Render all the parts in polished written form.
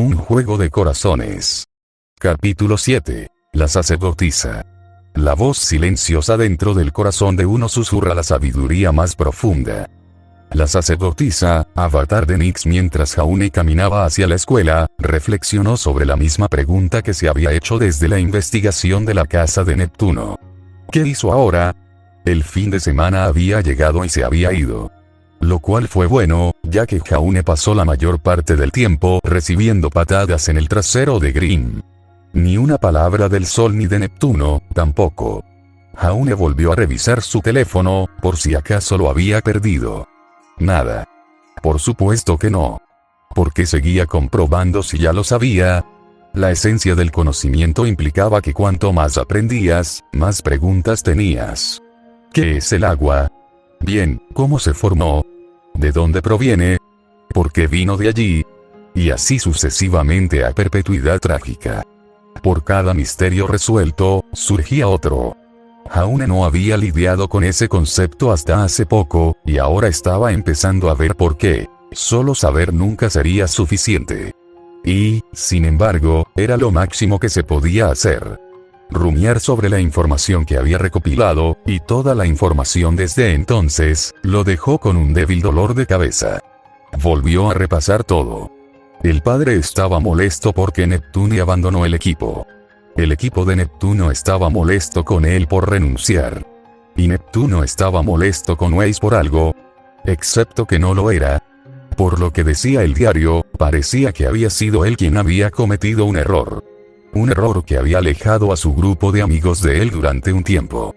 Un juego de corazones. Capítulo 7. La sacerdotisa. La voz silenciosa dentro del corazón de uno susurra la sabiduría más profunda. La sacerdotisa, avatar de Nyx, mientras Jaune caminaba hacia la escuela, reflexionó sobre la misma pregunta que se había hecho desde la investigación de la casa de Neptuno. ¿Qué hizo ahora? El fin de semana había llegado y se había ido. Lo cual fue bueno, ya que Jaune pasó la mayor parte del tiempo recibiendo patadas en el trasero de Grimm. Ni una palabra del Sol ni de Neptuno, tampoco. Jaune volvió a revisar su teléfono, por si acaso lo había perdido. Nada. Por supuesto que no. Porque seguía comprobando si ya lo sabía. La esencia del conocimiento implicaba que cuanto más aprendías, más preguntas tenías. ¿Qué es el agua? Bien, ¿cómo se formó? ¿De dónde proviene? ¿Por qué vino de allí? Y así sucesivamente a perpetuidad trágica. Por cada misterio resuelto, surgía otro. Jaune no había lidiado con ese concepto hasta hace poco, y ahora estaba empezando a ver por qué. Solo saber nunca sería suficiente. Y, sin embargo, era lo máximo que se podía hacer. Rumiar sobre la información que había recopilado, y toda la información desde entonces, lo dejó con un débil dolor de cabeza. Volvió a repasar todo. El padre estaba molesto porque Neptuno abandonó el equipo. El equipo de Neptuno estaba molesto con él por renunciar. Y Neptuno estaba molesto con Weiss por algo. Excepto que no lo era. Por lo que decía el diario, parecía que había sido él quien había cometido un error. Un error que había alejado a su grupo de amigos de él durante un tiempo.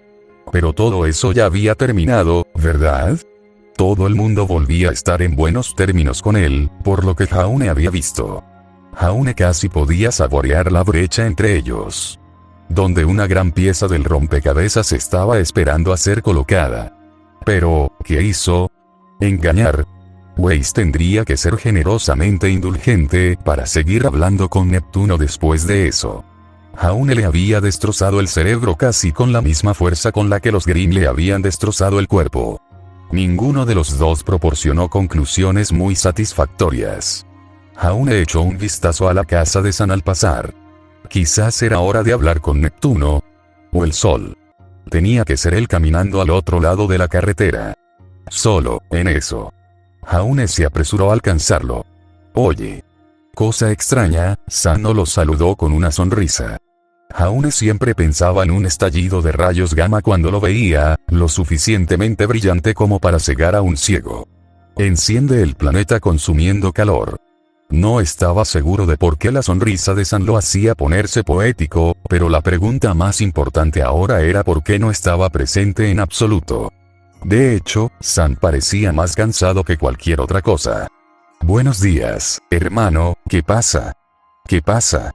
Pero todo eso ya había terminado, ¿verdad? Todo el mundo volvía a estar en buenos términos con él, por lo que Jaune había visto. Jaune casi podía saborear la brecha entre ellos. Donde una gran pieza del rompecabezas estaba esperando a ser colocada. Pero, ¿qué hizo? Engañar. Weiss tendría que ser generosamente indulgente para seguir hablando con Neptuno después de eso. Jaune le había destrozado el cerebro casi con la misma fuerza con la que los Grimm le habían destrozado el cuerpo. Ninguno de los dos proporcionó conclusiones muy satisfactorias. Jaune echó un vistazo a la casa de San al pasar. Quizás era hora de hablar con Neptuno. O el Sol. Tenía que ser él caminando al otro lado de la carretera. Solo, en eso. Jaune se apresuró a alcanzarlo. Oye. Cosa extraña, San no lo saludó con una sonrisa. Jaune siempre pensaba en un estallido de rayos gamma cuando lo veía, lo suficientemente brillante como para cegar a un ciego. Enciende el planeta consumiendo calor. No estaba seguro de por qué la sonrisa de San lo hacía ponerse poético, pero la pregunta más importante ahora era por qué no estaba presente en absoluto. De hecho, San parecía más cansado que cualquier otra cosa. Buenos días, hermano, ¿qué pasa? ¿Qué pasa?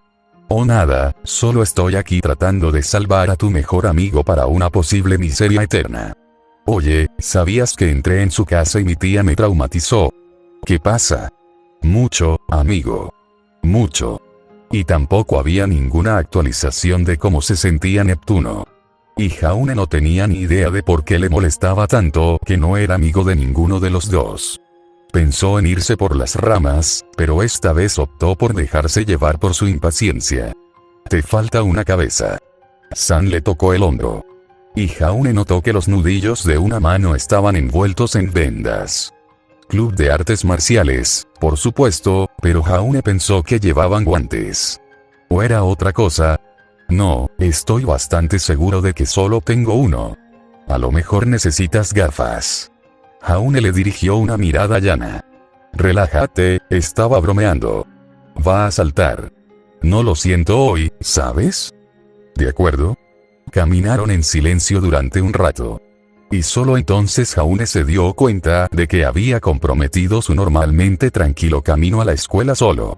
Oh nada, solo estoy aquí tratando de salvar a tu mejor amigo para una posible miseria eterna. Oye, ¿sabías que entré en su casa y mi tía me traumatizó? ¿Qué pasa? Mucho, amigo. Mucho. Y tampoco había ninguna actualización de cómo se sentía Neptuno. Y Jaune no tenía ni idea de por qué le molestaba tanto que no era amigo de ninguno de los dos. Pensó en irse por las ramas, pero esta vez optó por dejarse llevar por su impaciencia. Te falta una cabeza. San le tocó el hombro. Y Jaune notó que los nudillos de una mano estaban envueltos en vendas. Club de artes marciales, por supuesto, pero Jaune pensó que llevaban guantes. ¿O era otra cosa? No, estoy bastante seguro de que solo tengo uno. A lo mejor necesitas gafas. Jaune le dirigió una mirada llana. Relájate, estaba bromeando. Va a saltar. No lo siento hoy, ¿sabes? ¿De acuerdo? Caminaron en silencio durante un rato. Y solo entonces Jaune se dio cuenta de que había comprometido su normalmente tranquilo camino a la escuela solo.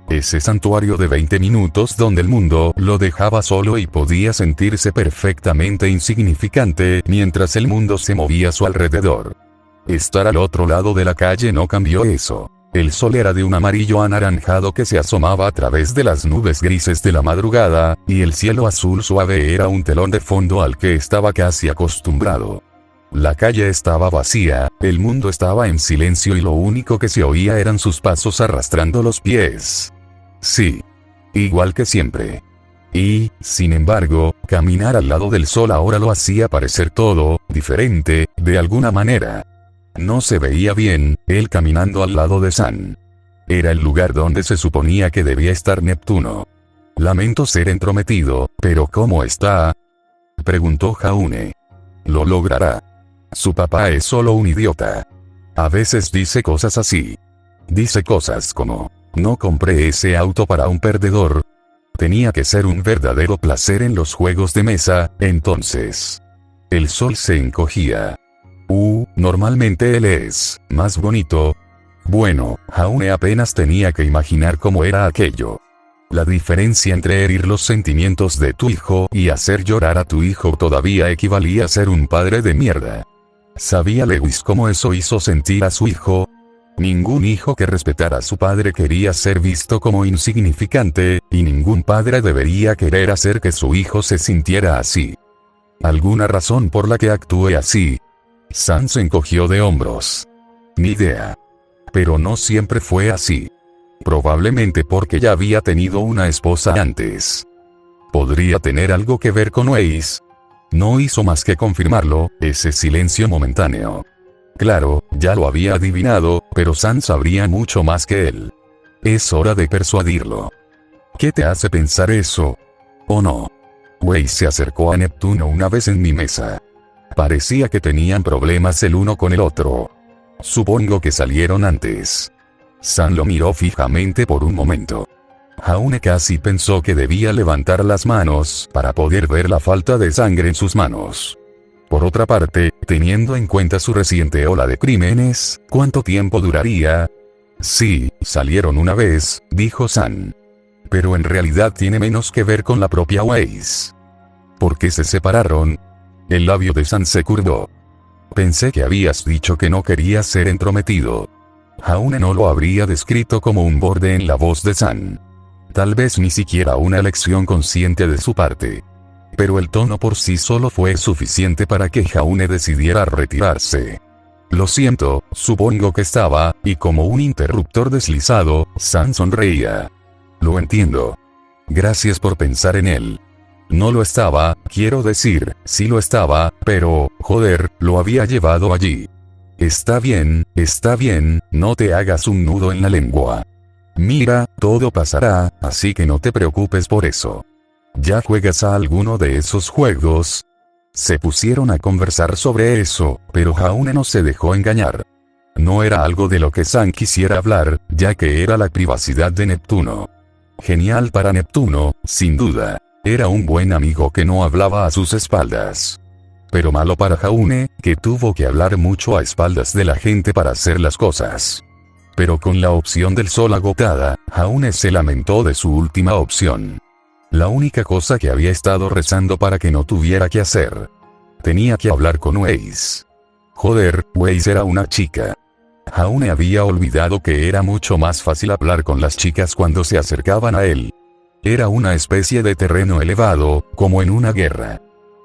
Ese santuario de 20 minutos donde el mundo lo dejaba solo y podía sentirse perfectamente insignificante mientras el mundo se movía a su alrededor. Estar al otro lado de la calle no cambió eso. El sol era de un amarillo anaranjado que se asomaba a través de las nubes grises de la madrugada, y el cielo azul suave era un telón de fondo al que estaba casi acostumbrado. La calle estaba vacía, el mundo estaba en silencio y lo único que se oía eran sus pasos arrastrando los pies. Sí. Igual que siempre. Y, sin embargo, caminar al lado del sol ahora lo hacía parecer todo diferente, de alguna manera. No se veía bien, él caminando al lado de San. Era el lugar donde se suponía que debía estar Neptuno. Lamento ser entrometido, pero ¿cómo está?, preguntó Jaune. Lo logrará. Su papá es solo un idiota. A veces dice cosas así. Dice cosas como, no compré ese auto para un perdedor. Tenía que ser un verdadero placer en los juegos de mesa, entonces. El sol se encogía. Normalmente él es más bonito. Bueno, Jaune apenas tenía que imaginar cómo era aquello. La diferencia entre herir los sentimientos de tu hijo y hacer llorar a tu hijo todavía equivalía a ser un padre de mierda. ¿Sabía Lewis cómo eso hizo sentir a su hijo? Ningún hijo que respetara a su padre quería ser visto como insignificante, y ningún padre debería querer hacer que su hijo se sintiera así. ¿Alguna razón por la que actúe así? San se encogió de hombros. Ni idea. Pero no siempre fue así. Probablemente porque ya había tenido una esposa antes. ¿Podría tener algo que ver con Weiss? No hizo más que confirmarlo, ese silencio momentáneo. Claro, ya lo había adivinado, pero San sabría mucho más que él. Es hora de persuadirlo. ¿Qué te hace pensar eso? ¿O no? Weiss se acercó a Neptuno una vez en mi mesa. Parecía que tenían problemas el uno con el otro. Supongo que salieron antes. San lo miró fijamente por un momento. Jaune casi pensó que debía levantar las manos para poder ver la falta de sangre en sus manos. Por otra parte, teniendo en cuenta su reciente ola de crímenes, ¿cuánto tiempo duraría? Sí, salieron una vez, dijo San. Pero en realidad tiene menos que ver con la propia Weiss. ¿Por qué se separaron? El labio de San se curvó. Pensé que habías dicho que no querías ser entrometido. Jaune no lo habría descrito como un borde en la voz de San. Tal vez ni siquiera una elección consciente de su parte. Pero el tono por sí solo fue suficiente para que Jaune decidiera retirarse. Lo siento, supongo que estaba, y como un interruptor deslizado, San sonreía. Lo entiendo. Gracias por pensar en él. No lo estaba, quiero decir, sí lo estaba, pero, joder, lo había llevado allí. Está bien, no te hagas un nudo en la lengua. Mira, todo pasará, así que no te preocupes por eso. ¿Ya juegas a alguno de esos juegos? Se pusieron a conversar sobre eso, pero Jaune no se dejó engañar. No era algo de lo que San quisiera hablar, ya que era la privacidad de Neptuno. Genial para Neptuno, sin duda. Era un buen amigo que no hablaba a sus espaldas. Pero malo para Jaune, que tuvo que hablar mucho a espaldas de la gente para hacer las cosas. Pero con la opción del sol agotada, Jaune se lamentó de su última opción. La única cosa que había estado rezando para que no tuviera que hacer. Tenía que hablar con Weiss. Joder, Weiss era una chica. Jaune había olvidado que era mucho más fácil hablar con las chicas cuando se acercaban a él. Era una especie de terreno elevado, como en una guerra.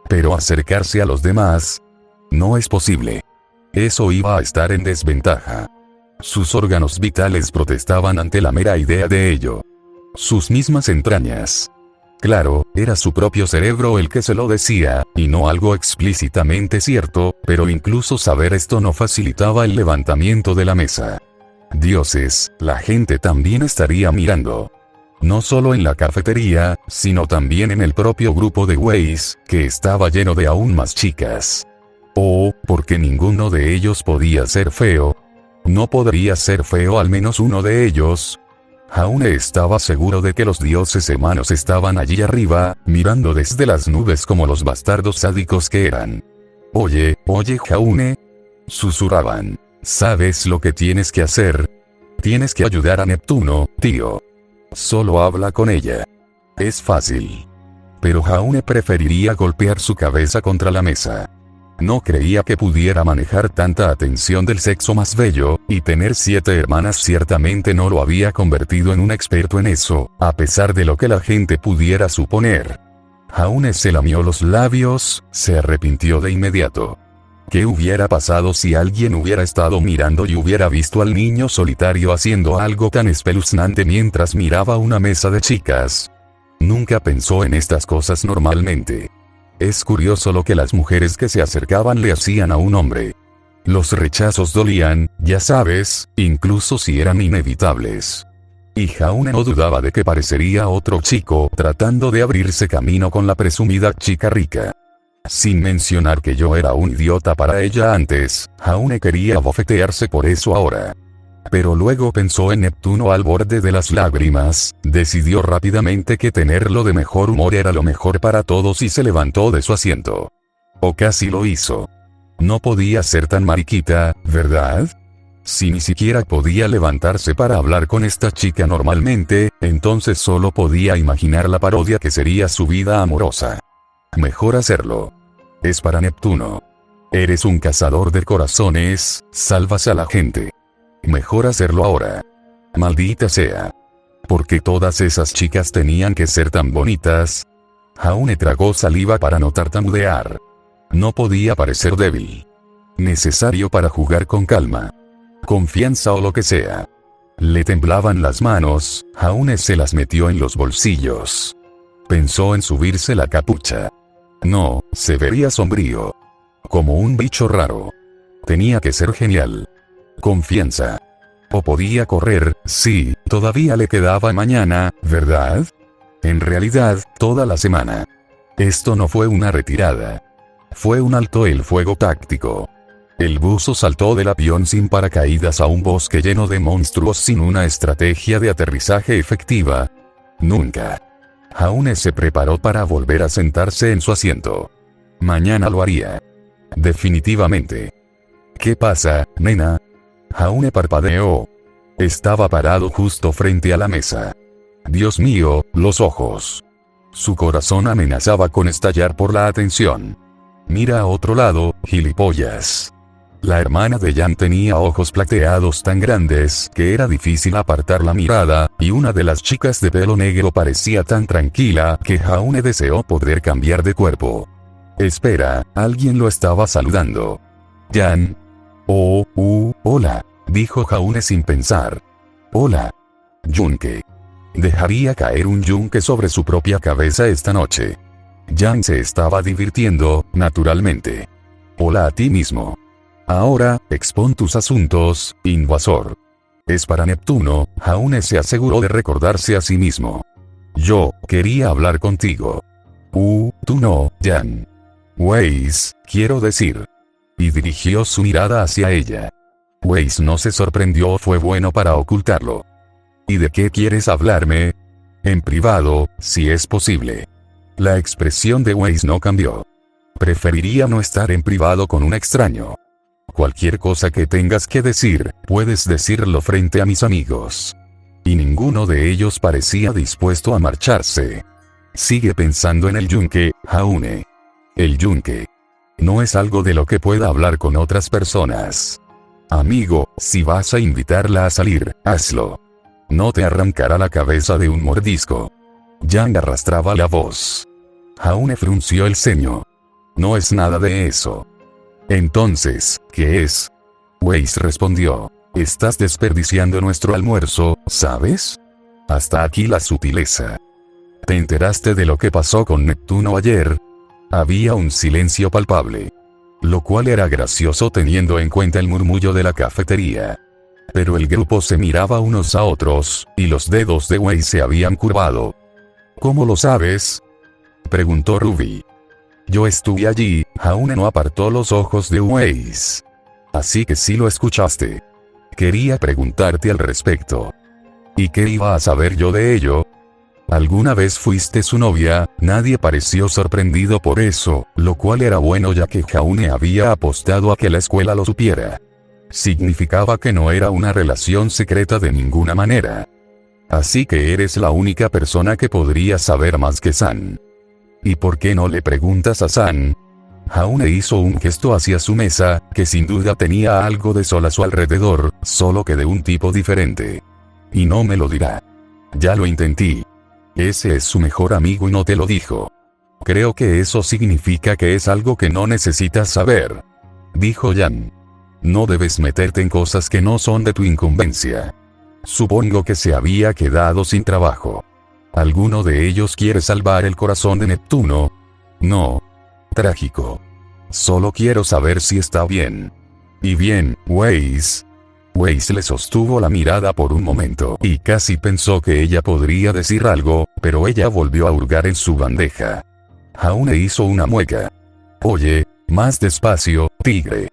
Pero acercarse a los demás, no es posible. Eso iba a estar en desventaja. Sus órganos vitales protestaban ante la mera idea de ello. Sus mismas entrañas. Claro, era su propio cerebro el que se lo decía, y no algo explícitamente cierto, pero incluso saber esto no facilitaba el levantamiento de la mesa. Dioses, la gente también estaría mirando. No solo en la cafetería, sino también en el propio grupo de Weiss, que estaba lleno de aún más chicas. Porque ninguno de ellos podía ser feo. ¿No podría ser feo al menos uno de ellos? Jaune estaba seguro de que los dioses hermanos estaban allí arriba, mirando desde las nubes como los bastardos sádicos que eran. Oye, Jaune. Susurraban. ¿Sabes lo que tienes que hacer? Tienes que ayudar a Neptuno, tío. Solo habla con ella. Es fácil. Pero Jaune preferiría golpear su cabeza contra la mesa. No creía que pudiera manejar tanta atención del sexo más bello, y tener 7 hermanas ciertamente no lo había convertido en un experto en eso, a pesar de lo que la gente pudiera suponer. Jaune se lamió los labios, se arrepintió de inmediato. ¿Qué hubiera pasado si alguien hubiera estado mirando y hubiera visto al niño solitario haciendo algo tan espeluznante mientras miraba una mesa de chicas? Nunca pensó en estas cosas normalmente. Es curioso lo que las mujeres que se acercaban le hacían a un hombre. Los rechazos dolían, ya sabes, incluso si eran inevitables. Y Jaune no dudaba de que parecería otro chico tratando de abrirse camino con la presumida chica rica. Sin mencionar que yo era un idiota para ella antes, Jaune quería bofetearse por eso ahora. Pero luego pensó en Neptuno al borde de las lágrimas, decidió rápidamente que tenerlo de mejor humor era lo mejor para todos y se levantó de su asiento. O casi lo hizo. No podía ser tan mariquita, ¿verdad? Si ni siquiera podía levantarse para hablar con esta chica normalmente, entonces solo podía imaginar la parodia que sería su vida amorosa. Mejor hacerlo. Es para Neptuno. Eres un cazador de corazones, salvas a la gente. Mejor hacerlo ahora. Maldita sea. ¿Por qué todas esas chicas tenían que ser tan bonitas? Jaune tragó saliva para no tartamudear. No podía parecer débil. Necesario para jugar con calma. Confianza o lo que sea. Le temblaban las manos, Jaune se las metió en los bolsillos. Pensó en subirse la capucha. No, se vería sombrío. Como un bicho raro. Tenía que ser genial. Confianza. O podía correr, sí, todavía le quedaba mañana, ¿verdad? En realidad, toda la semana. Esto no fue una retirada. Fue un alto el fuego táctico. El buzo saltó del avión sin paracaídas a un bosque lleno de monstruos sin una estrategia de aterrizaje efectiva. Nunca. Jaune se preparó para volver a sentarse en su asiento. Mañana lo haría. Definitivamente. ¿Qué pasa, nena? Jaune parpadeó. Estaba parado justo frente a la mesa. Dios mío, los ojos. Su corazón amenazaba con estallar por la atención. Mira a otro lado, gilipollas. La hermana de Jan tenía ojos plateados tan grandes que era difícil apartar la mirada, y una de las chicas de pelo negro parecía tan tranquila que Jaune deseó poder cambiar de cuerpo. Espera, alguien lo estaba saludando. Jan. Hola, dijo Jaune sin pensar. Hola. Yunque. Dejaría caer un yunque sobre su propia cabeza esta noche. Jan se estaba divirtiendo, naturalmente. Hola a ti mismo. Ahora, expon tus asuntos, invasor. Es para Neptuno, Jaune se aseguró de recordarse a sí mismo. Yo, quería hablar contigo. Tú no, Jan. Weiss, quiero decir. Y dirigió su mirada hacia ella. Weiss no se sorprendió o fue bueno para ocultarlo. ¿Y de qué quieres hablarme? En privado, si es posible. La expresión de Weiss no cambió. Preferiría no estar en privado con un extraño. Cualquier cosa que tengas que decir, puedes decirlo frente a mis amigos. Y ninguno de ellos parecía dispuesto a marcharse. Sigue pensando en el yunque, Jaune. El yunque. No es algo de lo que pueda hablar con otras personas. Amigo, si vas a invitarla a salir, hazlo. No te arrancará la cabeza de un mordisco. Jan arrastraba la voz. Jaune frunció el ceño. No es nada de eso. Entonces, ¿qué es? Weiss respondió. Estás desperdiciando nuestro almuerzo, ¿sabes? Hasta aquí la sutileza. ¿Te enteraste de lo que pasó con Neptuno ayer? Había un silencio palpable. Lo cual era gracioso teniendo en cuenta el murmullo de la cafetería. Pero el grupo se miraba unos a otros, y los dedos de Weiss se habían curvado. ¿Cómo lo sabes? Preguntó Ruby. Yo estuve allí, Jaune no apartó los ojos de Weiss. Así que sí lo escuchaste. Quería preguntarte al respecto. ¿Y qué iba a saber yo de ello? ¿Alguna vez fuiste su novia? Nadie pareció sorprendido por eso, lo cual era bueno ya que Jaune había apostado a que la escuela lo supiera. Significaba que no era una relación secreta de ninguna manera. Así que eres la única persona que podría saber más que San. ¿Y por qué no le preguntas a San? Jaune hizo un gesto hacia su mesa, que sin duda tenía algo de sol a su alrededor, solo que de un tipo diferente. Y no me lo dirá. Ya lo intenté. Ese es su mejor amigo y no te lo dijo. Creo que eso significa que es algo que no necesitas saber. dijo Yang. No debes meterte en cosas que no son de tu incumbencia. Supongo que se había quedado sin trabajo. ¿Alguno de ellos quiere salvar el corazón de Neptuno? No. Trágico. Solo quiero saber si está bien. Y bien, Weiss. Weiss le sostuvo la mirada por un momento y casi pensó que ella podría decir algo, pero ella volvió a hurgar en su bandeja. Jaune hizo una mueca. Oye, más despacio, tigre.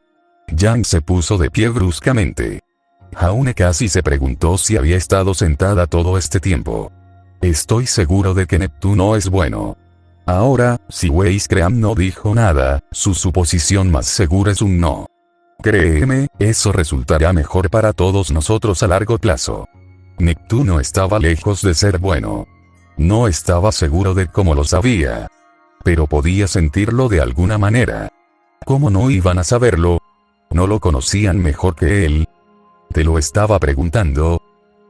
Yang se puso de pie bruscamente. Jaune casi se preguntó si había estado sentada todo este tiempo. Estoy seguro de que Neptuno es bueno. Ahora, si Weiss Cream no dijo nada, su suposición más segura es un no. Créeme, eso resultará mejor para todos nosotros a largo plazo. Neptuno estaba lejos de ser bueno. No estaba seguro de cómo lo sabía. Pero podía sentirlo de alguna manera. ¿Cómo no iban a saberlo? ¿No lo conocían mejor que él? Te lo estaba preguntando.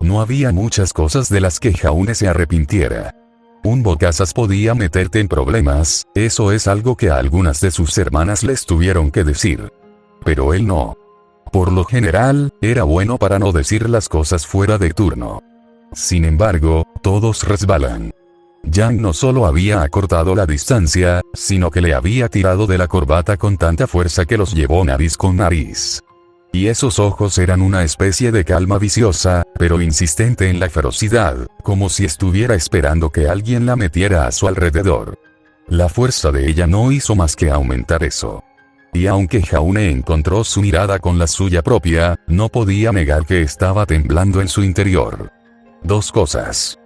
No había muchas cosas de las que Jaune se arrepintiera. Un bocazas podía meterte en problemas, eso es algo que a algunas de sus hermanas les tuvieron que decir. Pero él no. Por lo general, era bueno para no decir las cosas fuera de turno. Sin embargo, todos resbalan. Yang no solo había acortado la distancia, sino que le había tirado de la corbata con tanta fuerza que los llevó nariz con nariz. Y esos ojos eran una especie de calma viciosa, pero insistente en la ferocidad, como si estuviera esperando que alguien la metiera a su alrededor. La fuerza de ella no hizo más que aumentar eso. Y aunque Jaune encontró su mirada con la suya propia, no podía negar que estaba temblando en su interior. Dos cosas.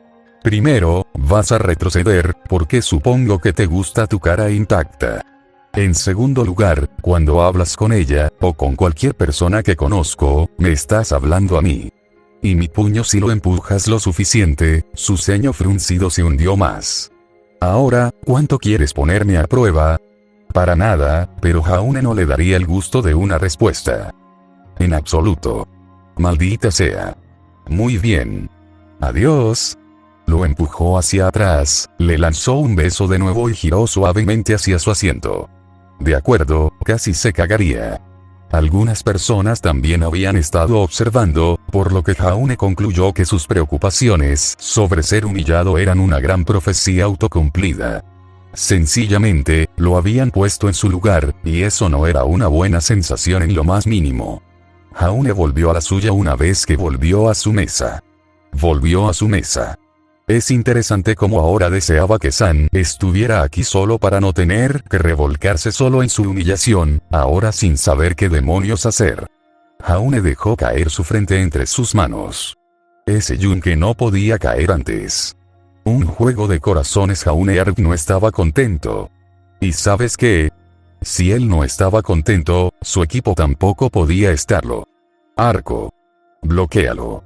Primero, vas a retroceder, porque supongo que te gusta tu cara intacta. En segundo lugar, cuando hablas con ella, o con cualquier persona que conozco, me estás hablando a mí. Y mi puño, si lo empujas lo suficiente, su ceño fruncido se hundió más. Ahora, ¿cuánto quieres ponerme a prueba? Para nada, pero Jaune no le daría el gusto de una respuesta. En absoluto. Maldita sea. Muy bien. Adiós. Lo empujó hacia atrás, le lanzó un beso de nuevo y giró suavemente hacia su asiento. De acuerdo, casi se cagaría. Algunas personas también habían estado observando, por lo que Jaune concluyó que sus preocupaciones sobre ser humillado eran una gran profecía autocumplida. Sencillamente, lo habían puesto en su lugar, y eso no era una buena sensación en lo más mínimo. Jaune volvió a la suya una vez que volvió a su mesa. Volvió a su mesa. Es interesante cómo ahora deseaba que San estuviera aquí solo para no tener que revolcarse solo en su humillación, ahora sin saber qué demonios hacer. Jaune dejó caer su frente entre sus manos. Ese yunque no podía caer antes. Un juego de corazones. Jaune Arp no estaba contento. ¿Y sabes qué? Si él no estaba contento, su equipo tampoco podía estarlo. Arco. Bloquéalo.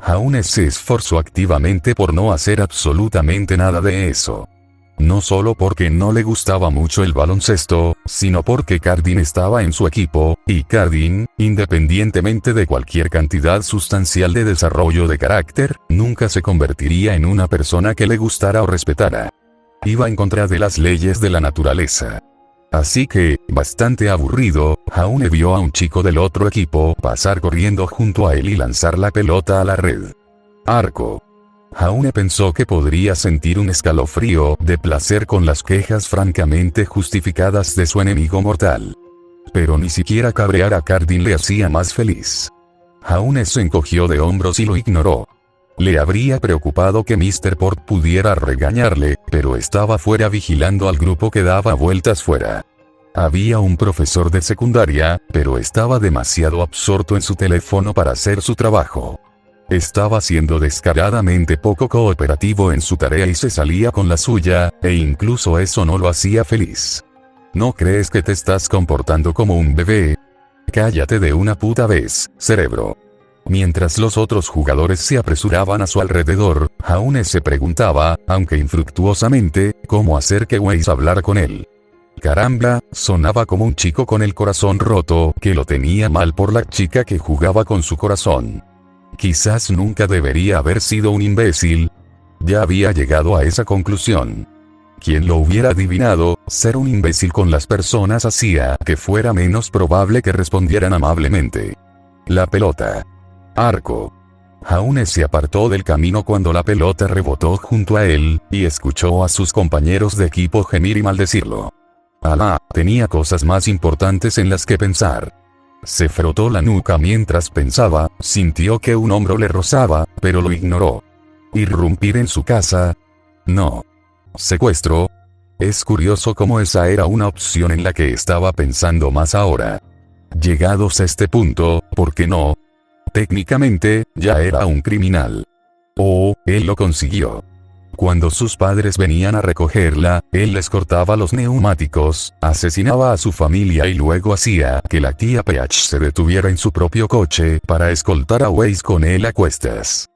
Jaune se esforzó activamente por no hacer absolutamente nada de eso. No solo porque no le gustaba mucho el baloncesto, sino porque Cardin estaba en su equipo, y Cardin, independientemente de cualquier cantidad sustancial de desarrollo de carácter, nunca se convertiría en una persona que le gustara o respetara. Iba en contra de las leyes de la naturaleza. Así que, bastante aburrido, Jaune vio a un chico del otro equipo pasar corriendo junto a él y lanzar la pelota a la red. Arco. Jaune pensó que podría sentir un escalofrío de placer con las quejas francamente justificadas de su enemigo mortal. Pero ni siquiera cabrear a Cardin le hacía más feliz. Jaune se encogió de hombros y lo ignoró. Le habría preocupado que Mr. Port pudiera regañarle, pero estaba fuera vigilando al grupo que daba vueltas fuera. Había un profesor de secundaria, pero estaba demasiado absorto en su teléfono para hacer su trabajo. Estaba siendo descaradamente poco cooperativo en su tarea y se salía con la suya, e incluso eso no lo hacía feliz. ¿No crees que te estás comportando como un bebé? Cállate de una puta vez, cerebro. Mientras los otros jugadores se apresuraban a su alrededor, Jaune se preguntaba, aunque infructuosamente, cómo hacer que Weiss hablara con él. Caramba, sonaba como un chico con el corazón roto, que lo tenía mal por la chica que jugaba con su corazón. Quizás nunca debería haber sido un imbécil. Ya había llegado a esa conclusión. ¿Quién lo hubiera adivinado? Ser un imbécil con las personas hacía que fuera menos probable que respondieran amablemente. La pelota. Arco. Jaune se apartó del camino cuando la pelota rebotó junto a él, y escuchó a sus compañeros de equipo gemir y maldecirlo. Alá, tenía cosas más importantes en las que pensar. Se frotó la nuca mientras pensaba, sintió que un hombro le rozaba, pero lo ignoró. ¿Irrumpir en su casa? No. ¿Secuestro? Es curioso cómo esa era una opción en la que estaba pensando más ahora. Llegados a este punto, ¿por qué no? Técnicamente, ya era un criminal. Oh, él lo consiguió. Cuando sus padres venían a recogerla, él les cortaba los neumáticos, asesinaba a su familia y luego hacía que la tía Peach se detuviera en su propio coche para escoltar a Weiss con él a cuestas.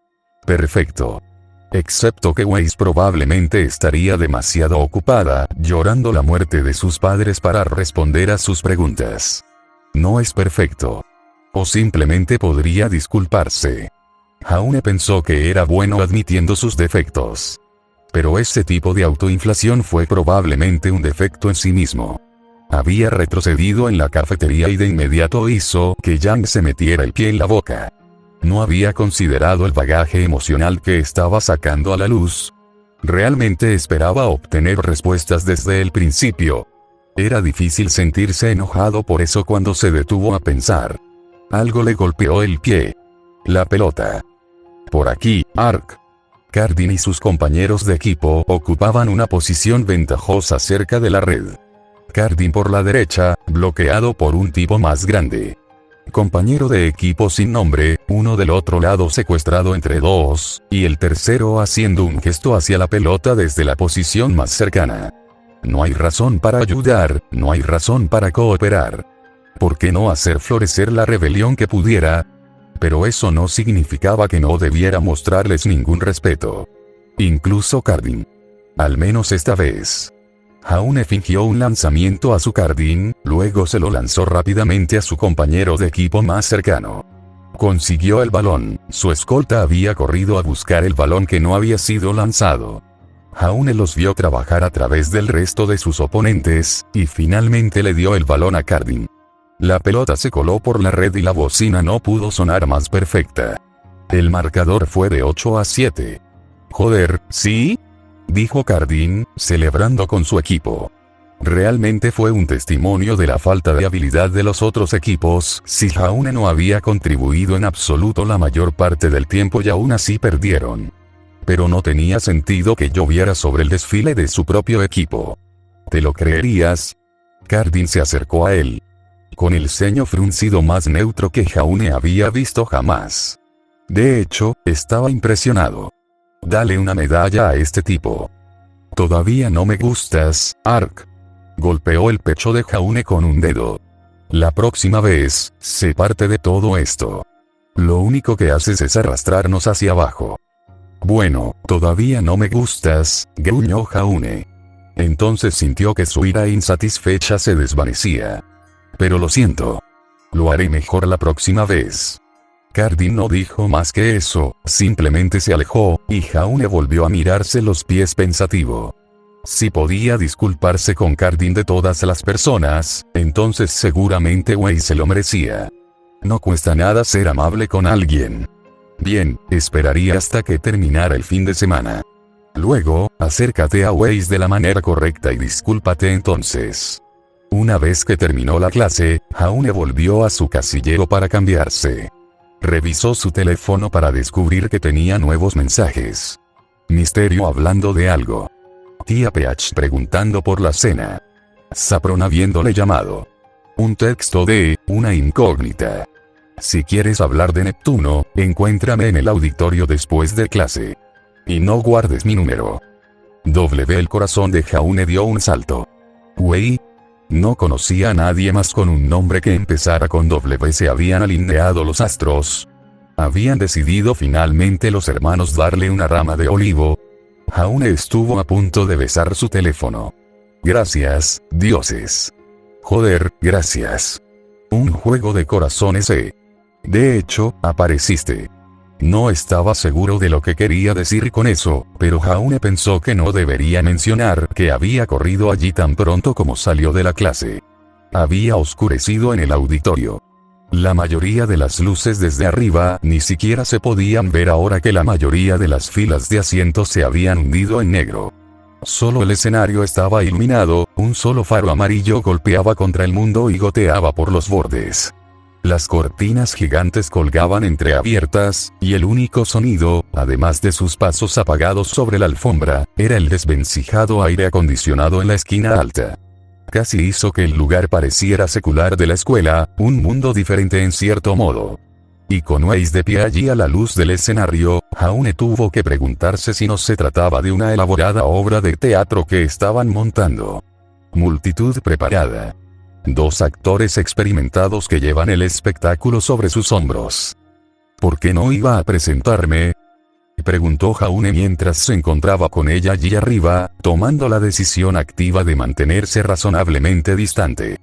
Perfecto. Excepto que Weiss probablemente estaría demasiado ocupada, llorando la muerte de sus padres para responder a sus preguntas. No es perfecto. O simplemente podría disculparse. Jaune pensó que era bueno admitiendo sus defectos. Pero ese tipo de autoinflación fue probablemente un defecto en sí mismo. Había retrocedido en la cafetería y de inmediato hizo que Yang se metiera el pie en la boca. No había considerado el bagaje emocional que estaba sacando a la luz. Realmente esperaba obtener respuestas desde el principio. Era difícil sentirse enojado por eso cuando se detuvo a pensar. Algo le golpeó el pie. La pelota. Por aquí, Ark. Cardin y sus compañeros de equipo ocupaban una posición ventajosa cerca de la red. Cardin por la derecha, bloqueado por un tipo más grande. Compañero de equipo sin nombre, uno del otro lado secuestrado entre dos, y el tercero haciendo un gesto hacia la pelota desde la posición más cercana. No hay razón para ayudar, no hay razón para cooperar. ¿Por qué no hacer florecer la rebelión que pudiera? Pero eso no significaba que no debiera mostrarles ningún respeto. Incluso Cardin. Al menos esta vez. Jaune fingió un lanzamiento a su Cardin, luego se lo lanzó rápidamente a su compañero de equipo más cercano. Consiguió el balón, su escolta había corrido a buscar el balón que no había sido lanzado. Jaune los vio trabajar a través del resto de sus oponentes, y finalmente le dio el balón a Cardin. La pelota se coló por la red y la bocina no pudo sonar más perfecta. El marcador fue de 8-7. Joder, ¿sí? Dijo Cardin, celebrando con su equipo. Realmente fue un testimonio de la falta de habilidad de los otros equipos, si Jaune no había contribuido en absoluto la mayor parte del tiempo y aún así perdieron. Pero no tenía sentido que lloviera sobre el desfile de su propio equipo. ¿Te lo creerías? Cardin se acercó a él. Con el ceño fruncido más neutro que Jaune había visto jamás. De hecho, estaba impresionado. Dale una medalla a este tipo. Todavía no me gustas, Ark. Golpeó el pecho de Jaune con un dedo. La próxima vez, sé parte de todo esto. Lo único que haces es arrastrarnos hacia abajo. Bueno, todavía no me gustas, gruñó Jaune. Entonces sintió que su ira insatisfecha se desvanecía. Pero lo siento. Lo haré mejor la próxima vez. Cardin no dijo más que eso, simplemente se alejó, y Jaune volvió a mirarse los pies pensativo. Si podía disculparse con Cardin de todas las personas, entonces seguramente Weiss se lo merecía. No cuesta nada ser amable con alguien. Bien, esperaría hasta que terminara el fin de semana. Luego, acércate a Weiss de la manera correcta y discúlpate entonces. Una vez que terminó la clase, Jaune volvió a su casillero para cambiarse. Revisó su teléfono para descubrir que tenía nuevos mensajes. Misterio hablando de algo. Tía Peach preguntando por la cena. Saprón habiéndole llamado. Un texto de una incógnita. Si quieres hablar de Neptuno, encuéntrame en el auditorio después de clase. Y no guardes mi número. El corazón de Jaune dio un salto. Wey. No conocía a nadie más con un nombre que empezara con W. Se habían alineado los astros. Habían decidido finalmente los hermanos darle una rama de olivo. Jaune estuvo a punto de besar su teléfono. Gracias, dioses. Joder, gracias. Un juego de corazones. De hecho, apareciste. No estaba seguro de lo que quería decir con eso, pero Jaune pensó que no debería mencionar que había corrido allí tan pronto como salió de la clase. Había oscurecido en el auditorio. La mayoría de las luces desde arriba ni siquiera se podían ver ahora que la mayoría de las filas de asientos se habían hundido en negro. Solo el escenario estaba iluminado, un solo faro amarillo golpeaba contra el mundo y goteaba por los bordes. Las cortinas gigantes colgaban entreabiertas, y el único sonido, además de sus pasos apagados sobre la alfombra, era el desvencijado aire acondicionado en la esquina alta. Casi hizo que el lugar pareciera secular de la escuela, un mundo diferente en cierto modo. Y con Weiss de pie allí a la luz del escenario, Jaune tuvo que preguntarse si no se trataba de una elaborada obra de teatro que estaban montando. Multitud preparada. 2 actores experimentados que llevan el espectáculo sobre sus hombros. ¿Por qué no iba a presentarme?, preguntó Jaune mientras se encontraba con ella allí arriba, tomando la decisión activa de mantenerse razonablemente distante.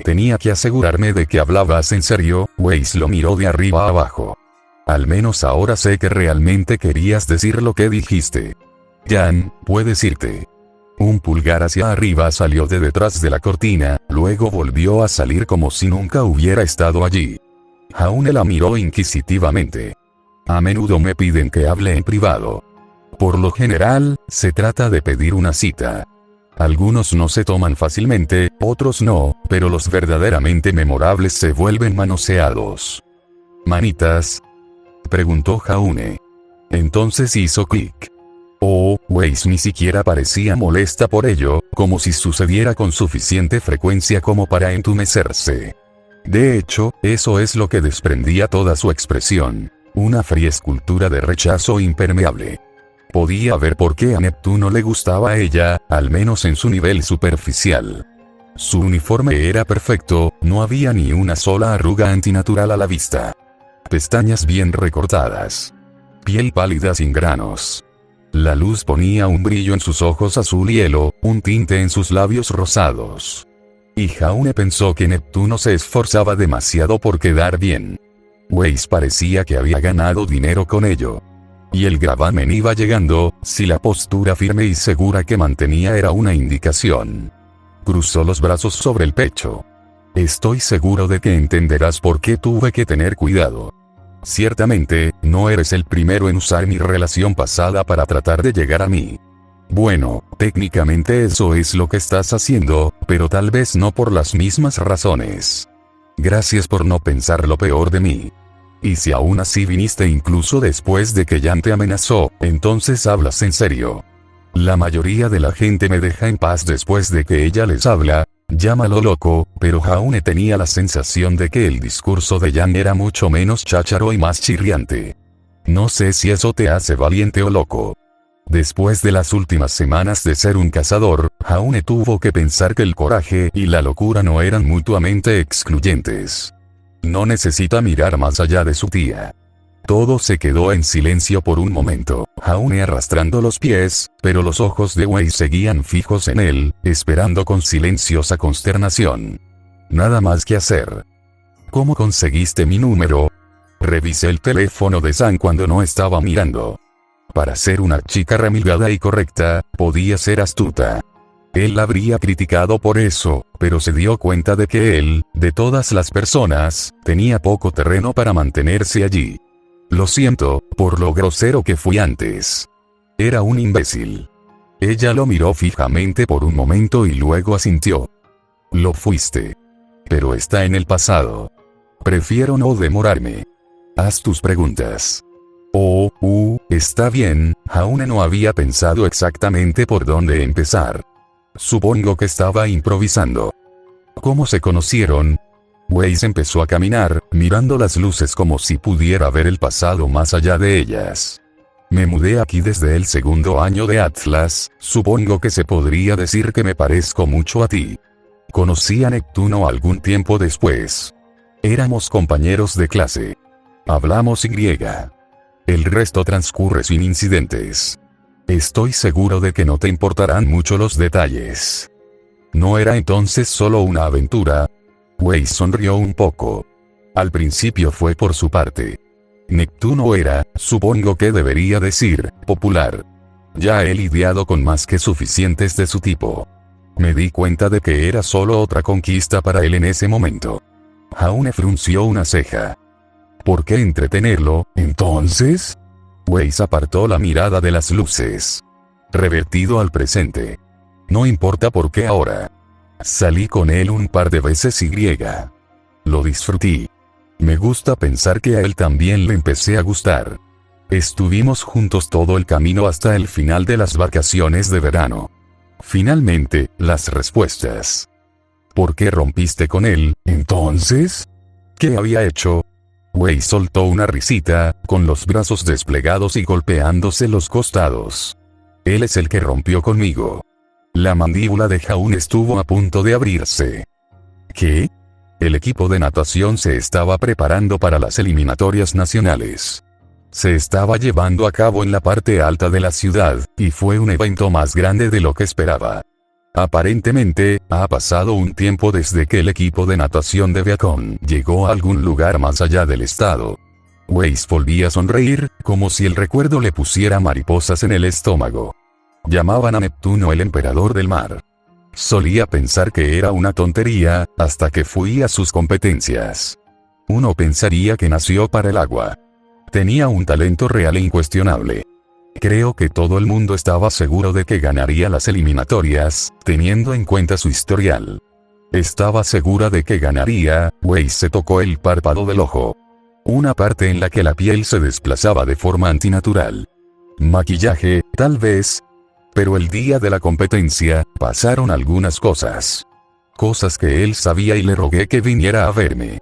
Tenía que asegurarme de que hablabas en serio. Weiss lo miró de arriba a abajo. Al menos ahora sé que realmente querías decir lo que dijiste. Jan, puedes irte. Un pulgar hacia arriba salió de detrás de la cortina, luego volvió a salir como si nunca hubiera estado allí. Jaune la miró inquisitivamente. A menudo me piden que hable en privado. Por lo general, se trata de pedir una cita. Algunos no se toman fácilmente, otros no, pero los verdaderamente memorables se vuelven manoseados. ¿Manitas?, preguntó Jaune. Entonces hizo clic. Oh, Weiss ni siquiera parecía molesta por ello, como si sucediera con suficiente frecuencia como para entumecerse. De hecho, eso es lo que desprendía toda su expresión. Una fría escultura de rechazo impermeable. Podía ver por qué a Neptuno le gustaba a ella, al menos en su nivel superficial. Su uniforme era perfecto, no había ni una sola arruga antinatural a la vista. Pestañas bien recortadas. Piel pálida sin granos. La luz ponía un brillo en sus ojos azul hielo, un tinte en sus labios rosados. Y Jaune pensó que Neptuno se esforzaba demasiado por quedar bien. Weiss parecía que había ganado dinero con ello. Y el gravamen iba llegando, si la postura firme y segura que mantenía era una indicación. Cruzó los brazos sobre el pecho. Estoy seguro de que entenderás por qué tuve que tener cuidado. Ciertamente, no eres el primero en usar mi relación pasada para tratar de llegar a mí. Bueno, técnicamente eso es lo que estás haciendo, pero tal vez no por las mismas razones. Gracias por no pensar lo peor de mí. Y si aún así viniste incluso después de que Jan te amenazó, entonces hablas en serio. La mayoría de la gente me deja en paz después de que ella les habla. Llámalo loco, pero Jaune tenía la sensación de que el discurso de Jan era mucho menos chácharo y más chirriante. No sé si eso te hace valiente o loco. Después de las últimas semanas de ser un cazador, Jaune tuvo que pensar que el coraje y la locura no eran mutuamente excluyentes. No necesita mirar más allá de su tía. Todo se quedó en silencio por un momento, Jaune arrastrando los pies, pero los ojos de Weiss seguían fijos en él, esperando con silenciosa consternación. Nada más que hacer. ¿Cómo conseguiste mi número? Revisé el teléfono de Sam cuando no estaba mirando. Para ser una chica remilgada y correcta, podía ser astuta. Él la habría criticado por eso, pero se dio cuenta de que él, de todas las personas, tenía poco terreno para mantenerse allí. Lo siento, por lo grosero que fui antes. Era un imbécil. Ella lo miró fijamente por un momento y luego asintió. Lo fuiste. Pero está en el pasado. Prefiero no demorarme. Haz tus preguntas. Está bien, Jaune no había pensado exactamente por dónde empezar. Supongo que estaba improvisando. ¿Cómo se conocieron? Weiss empezó a caminar, mirando las luces como si pudiera ver el pasado más allá de ellas. Me mudé aquí desde el segundo año de Atlas, supongo que se podría decir que me parezco mucho a ti. Conocí a Neptuno algún tiempo después. Éramos compañeros de clase. Hablamos griega. El resto transcurre sin incidentes. Estoy seguro de que no te importarán mucho los detalles. ¿No era entonces solo una aventura? Weiss sonrió un poco. Al principio fue por su parte. Neptuno era, supongo que debería decir, popular. Ya he lidiado con más que suficientes de su tipo. Me di cuenta de que era solo otra conquista para él en ese momento. Jaune frunció una ceja. ¿Por qué entretenerlo, entonces? Weiss apartó la mirada de las luces. Revertido al presente. No importa por qué ahora. Salí con él un par de veces y lo disfruté. Me gusta pensar que a él también le empecé a gustar. Estuvimos juntos todo el camino hasta el final de las vacaciones de verano. Finalmente, las respuestas. ¿Por qué rompiste con él, entonces? ¿Qué había hecho? Weiss soltó una risita, con los brazos desplegados y golpeándose los costados. Él es el que rompió conmigo. La mandíbula de Jaune estuvo a punto de abrirse. ¿Qué? El equipo de natación se estaba preparando para las eliminatorias nacionales. Se estaba llevando a cabo en la parte alta de la ciudad, y fue un evento más grande de lo que esperaba. Aparentemente, ha pasado un tiempo desde que el equipo de natación de Beacon llegó a algún lugar más allá del estado. Weiss volvía a sonreír, como si el recuerdo le pusiera mariposas en el estómago. Llamaban a Neptuno el emperador del mar. Solía pensar que era una tontería, hasta que fui a sus competencias. Uno pensaría que nació para el agua. Tenía un talento real e incuestionable. Creo que todo el mundo estaba seguro de que ganaría las eliminatorias, teniendo en cuenta su historial. Estaba segura de que ganaría. Weiss se tocó el párpado del ojo. Una parte en la que la piel se desplazaba de forma antinatural. Maquillaje, tal vez. Pero el día de la competencia, pasaron algunas cosas. Cosas que él sabía y le rogué que viniera a verme.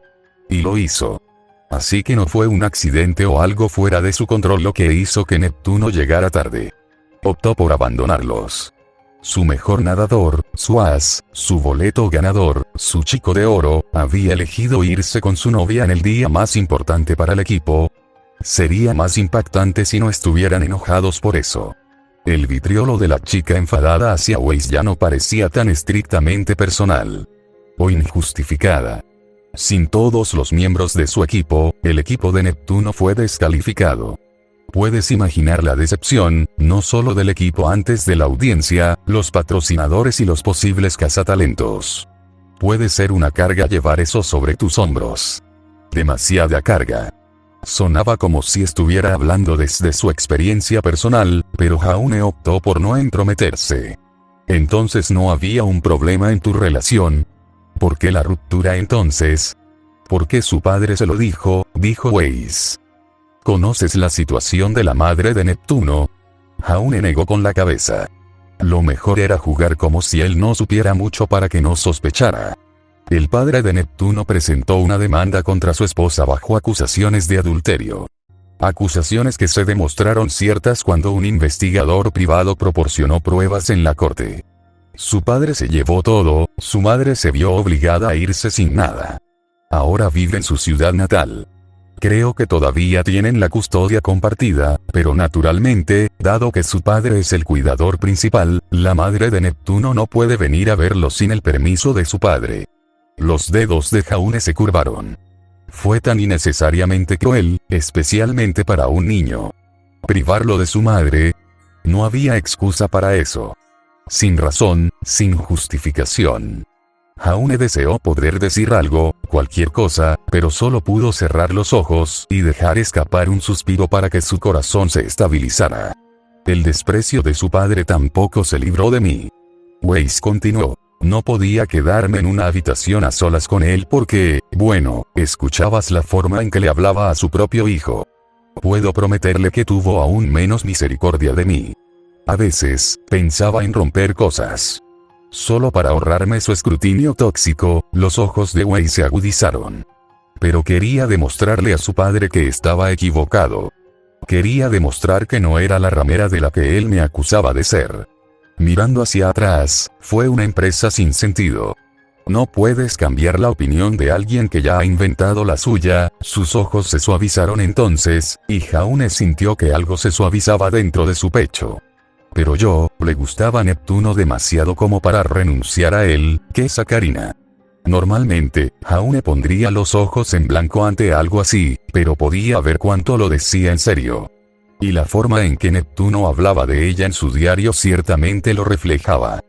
Y lo hizo. Así que no fue un accidente o algo fuera de su control lo que hizo que Neptuno llegara tarde. Optó por abandonarlos. Su mejor nadador, su as, su boleto ganador, su chico de oro, había elegido irse con su novia en el día más importante para el equipo. Sería más impactante si no estuvieran enojados por eso. El vitriolo de la chica enfadada hacia Weiss ya no parecía tan estrictamente personal. O injustificada. Sin todos los miembros de su equipo, el equipo de Neptuno fue descalificado. Puedes imaginar la decepción, no solo del equipo antes de la audiencia, los patrocinadores y los posibles cazatalentos. Puede ser una carga llevar eso sobre tus hombros. Demasiada carga. Sonaba como si estuviera hablando desde su experiencia personal, pero Jaune optó por no entrometerse. Entonces no había un problema en tu relación. ¿Por qué la ruptura entonces? ¿Por qué su padre se lo dijo? Dijo Weiss. ¿Conoces la situación de la madre de Neptuno? Jaune negó con la cabeza. Lo mejor era jugar como si él no supiera mucho para que no sospechara. El padre de Neptuno presentó una demanda contra su esposa bajo acusaciones de adulterio. Acusaciones que se demostraron ciertas cuando un investigador privado proporcionó pruebas en la corte. Su padre se llevó todo, su madre se vio obligada a irse sin nada. Ahora vive en su ciudad natal. Creo que todavía tienen la custodia compartida, pero naturalmente, dado que su padre es el cuidador principal, la madre de Neptuno no puede venir a verlo sin el permiso de su padre. Los dedos de Jaune se curvaron. Fue tan innecesariamente cruel, especialmente para un niño. Privarlo de su madre. No había excusa para eso. Sin razón, sin justificación. Jaune deseó poder decir algo, cualquier cosa, pero solo pudo cerrar los ojos y dejar escapar un suspiro para que su corazón se estabilizara. El desprecio de su padre tampoco se libró de mí. Weiss continuó. No podía quedarme en una habitación a solas con él porque, bueno, escuchabas la forma en que le hablaba a su propio hijo. Puedo prometerle que tuvo aún menos misericordia de mí. A veces, pensaba en romper cosas. Solo para ahorrarme su escrutinio tóxico, los ojos de Weiss se agudizaron. Pero quería demostrarle a su padre que estaba equivocado. Quería demostrar que no era la ramera de la que él me acusaba de ser. Mirando hacia atrás, fue una empresa sin sentido. No puedes cambiar la opinión de alguien que ya ha inventado la suya. Sus ojos se suavizaron entonces, y Jaune sintió que algo se suavizaba dentro de su pecho. Pero le gustaba Neptuno demasiado como para renunciar a él. ¿Qué sacarina? Normalmente, Jaune pondría los ojos en blanco ante algo así, pero podía ver cuánto lo decía en serio. Y la forma en que Neptuno hablaba de ella en su diario ciertamente lo reflejaba.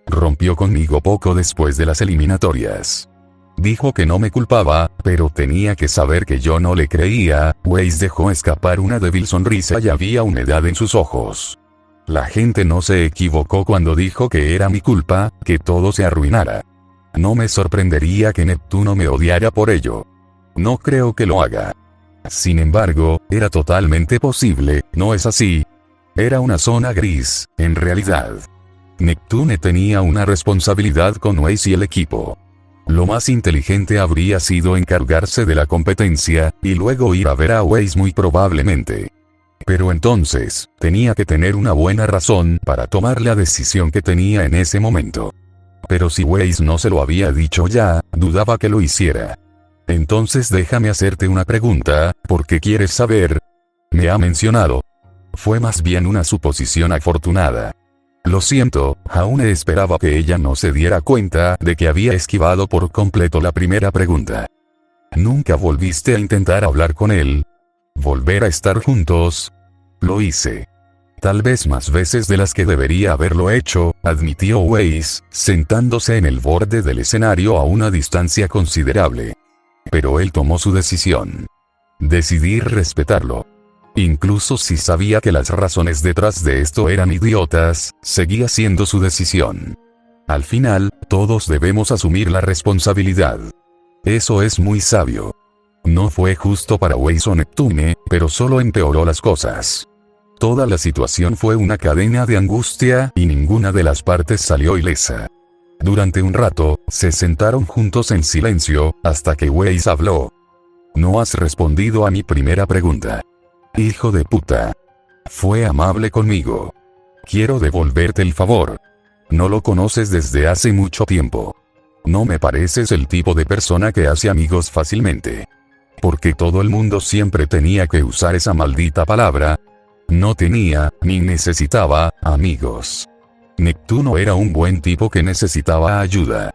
Rompió conmigo poco después de las eliminatorias. Dijo que no me culpaba, pero tenía que saber que yo no le creía. Weiss dejó escapar una débil sonrisa y había humedad en sus ojos. La gente no se equivocó cuando dijo que era mi culpa, que todo se arruinara. No me sorprendería que Neptuno me odiara por ello. No creo que lo haga. Sin embargo, era totalmente posible, ¿no es así? Era una zona gris, en realidad. Neptune tenía una responsabilidad con Weiss y el equipo. Lo más inteligente habría sido encargarse de la competencia, y luego ir a ver a Weiss muy probablemente. Pero entonces, tenía que tener una buena razón para tomar la decisión que tenía en ese momento. Pero si Weiss no se lo había dicho ya, dudaba que lo hiciera. Entonces déjame hacerte una pregunta, ¿por qué quieres saber? Me ha mencionado. Fue más bien una suposición afortunada. Lo siento, aún esperaba que ella no se diera cuenta de que había esquivado por completo la primera pregunta. ¿Nunca volviste a intentar hablar con él? ¿Volver a estar juntos? Lo hice. Tal vez más veces de las que debería haberlo hecho, admitió Weiss, sentándose en el borde del escenario a una distancia considerable. Pero él tomó su decisión. Decidí respetarlo. Incluso si sabía que las razones detrás de esto eran idiotas, seguía siendo su decisión. Al final, todos debemos asumir la responsabilidad. Eso es muy sabio. No fue justo para Weiss o Neptune, pero solo empeoró las cosas. Toda la situación fue una cadena de angustia y ninguna de las partes salió ilesa. Durante un rato, se sentaron juntos en silencio, hasta que Weiss habló. No has respondido a mi primera pregunta. Hijo de puta. Fue amable conmigo. Quiero devolverte el favor. No lo conoces desde hace mucho tiempo. No me pareces el tipo de persona que hace amigos fácilmente. Porque todo el mundo siempre tenía que usar esa maldita palabra. No tenía, ni necesitaba, amigos. Neptuno era un buen tipo que necesitaba ayuda.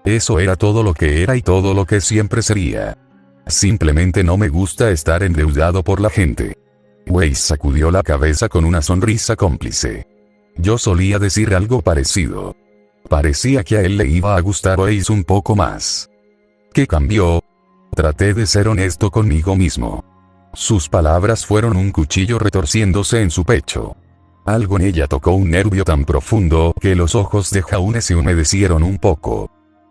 Eso era todo lo que era y todo lo que siempre sería. Simplemente no me gusta estar endeudado por la gente. Weiss sacudió la cabeza con una sonrisa cómplice. Yo solía decir algo parecido. Parecía que a él le iba a gustar Weiss un poco más. ¿Qué cambió? Traté de ser honesto conmigo mismo. Sus palabras fueron un cuchillo retorciéndose en su pecho. Algo en ella tocó un nervio tan profundo que los ojos de Jaune se humedecieron un poco.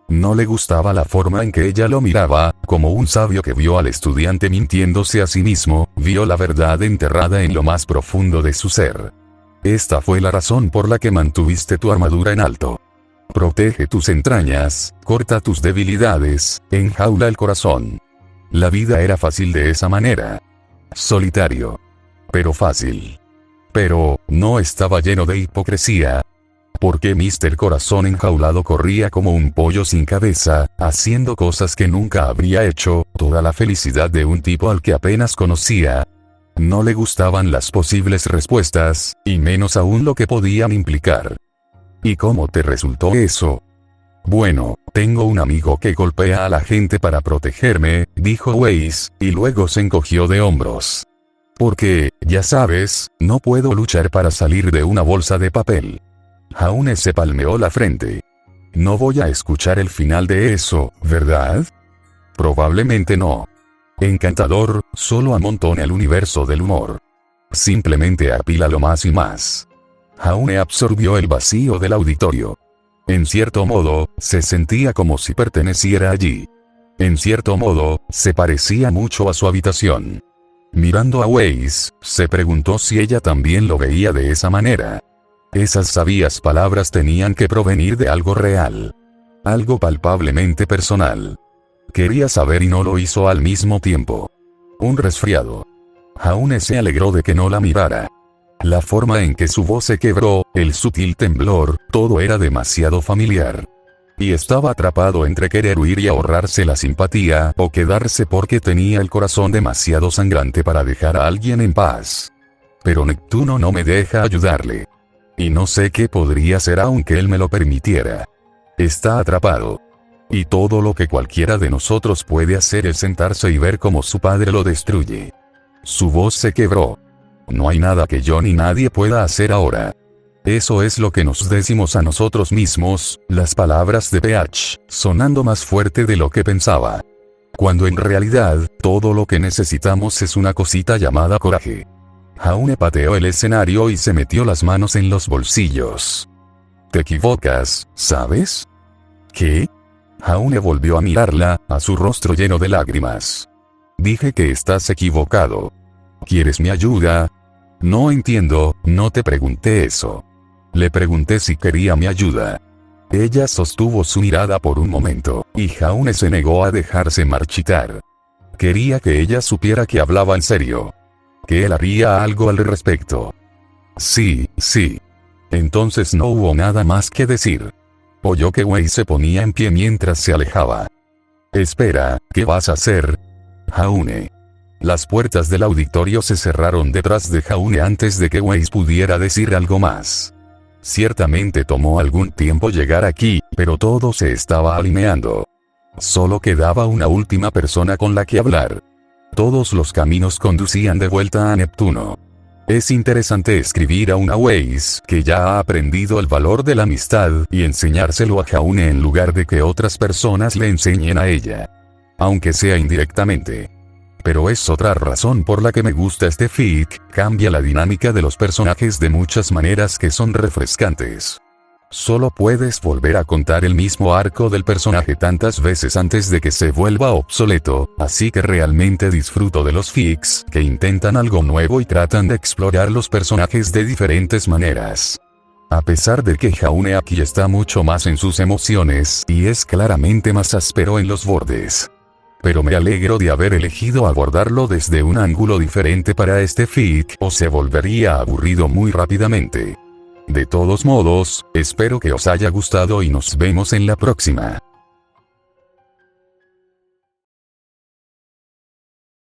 No le gustaba la forma en que ella lo miraba, como un sabio que vio al estudiante mintiéndose a sí mismo, vio la verdad enterrada en lo más profundo de su ser. Esta fue la razón por la que mantuviste tu armadura en alto. Protege tus entrañas, corta tus debilidades, enjaula el corazón. La vida era fácil de esa manera. Solitario. Pero fácil. Pero, no estaba lleno de hipocresía. Porque Mr. Corazón enjaulado corría como un pollo sin cabeza, haciendo cosas que nunca habría hecho, toda la felicidad de un tipo al que apenas conocía. No le gustaban las posibles respuestas, y menos aún lo que podían implicar. ¿Y cómo te resultó eso? Bueno, tengo un amigo que golpea a la gente para protegerme, dijo Weiss, y luego se encogió de hombros. Porque, ya sabes, no puedo luchar para salir de una bolsa de papel. Jaune se palmeó la frente. No voy a escuchar el final de eso, ¿verdad? Probablemente no. Encantador, solo amontona el universo del humor. Simplemente apílalo más y más. Jaune absorbió el vacío del auditorio. En cierto modo, se sentía como si perteneciera allí. En cierto modo, se parecía mucho a su habitación. Mirando a Weiss, se preguntó si ella también lo veía de esa manera. Esas sabias palabras tenían que provenir de algo real. Algo palpablemente personal. Quería saber y no lo hizo al mismo tiempo. Un resfriado. Jaune se alegró de que no la mirara. La forma en que su voz se quebró, el sutil temblor, todo era demasiado familiar. Y estaba atrapado entre querer huir y ahorrarse la simpatía o quedarse porque tenía el corazón demasiado sangrante para dejar a alguien en paz. Pero Neptuno no me deja ayudarle. Y no sé qué podría hacer aunque él me lo permitiera. Está atrapado. Y todo lo que cualquiera de nosotros puede hacer es sentarse y ver cómo su padre lo destruye. Su voz se quebró. No hay nada que yo ni nadie pueda hacer ahora. Eso es lo que nos decimos a nosotros mismos, las palabras de Peach, sonando más fuerte de lo que pensaba. Cuando en realidad, todo lo que necesitamos es una cosita llamada coraje. Jaune pateó el escenario y se metió las manos en los bolsillos. Te equivocas, ¿sabes? ¿Qué? Jaune volvió a mirarla, a su rostro lleno de lágrimas. Dije que estás equivocado. ¿Quieres mi ayuda? No entiendo, no te pregunté eso. Le pregunté si quería mi ayuda. Ella sostuvo su mirada por un momento, y Jaune se negó a dejarse marchitar. Quería que ella supiera que hablaba en serio. Que él haría algo al respecto. Sí, sí. Entonces no hubo nada más que decir. Oyó que Wei se ponía en pie mientras se alejaba. Espera, ¿qué vas a hacer? Jaune. Las puertas del auditorio se cerraron detrás de Jaune antes de que Wei pudiera decir algo más. Ciertamente tomó algún tiempo llegar aquí, pero todo se estaba alineando. Solo quedaba una última persona con la que hablar. Todos los caminos conducían de vuelta a Neptuno. Es interesante escribir a una Weiss que ya ha aprendido el valor de la amistad y enseñárselo a Jaune en lugar de que otras personas le enseñen a ella. Aunque sea indirectamente. Pero es otra razón por la que me gusta este fic, cambia la dinámica de los personajes de muchas maneras que son refrescantes. Solo puedes volver a contar el mismo arco del personaje tantas veces antes de que se vuelva obsoleto, así que realmente disfruto de los fics que intentan algo nuevo y tratan de explorar los personajes de diferentes maneras. A pesar de que Jaune aquí está mucho más en sus emociones y es claramente más áspero en los bordes. Pero me alegro de haber elegido abordarlo desde un ángulo diferente para este fic o se volvería aburrido muy rápidamente. De todos modos, espero que os haya gustado y nos vemos en la próxima.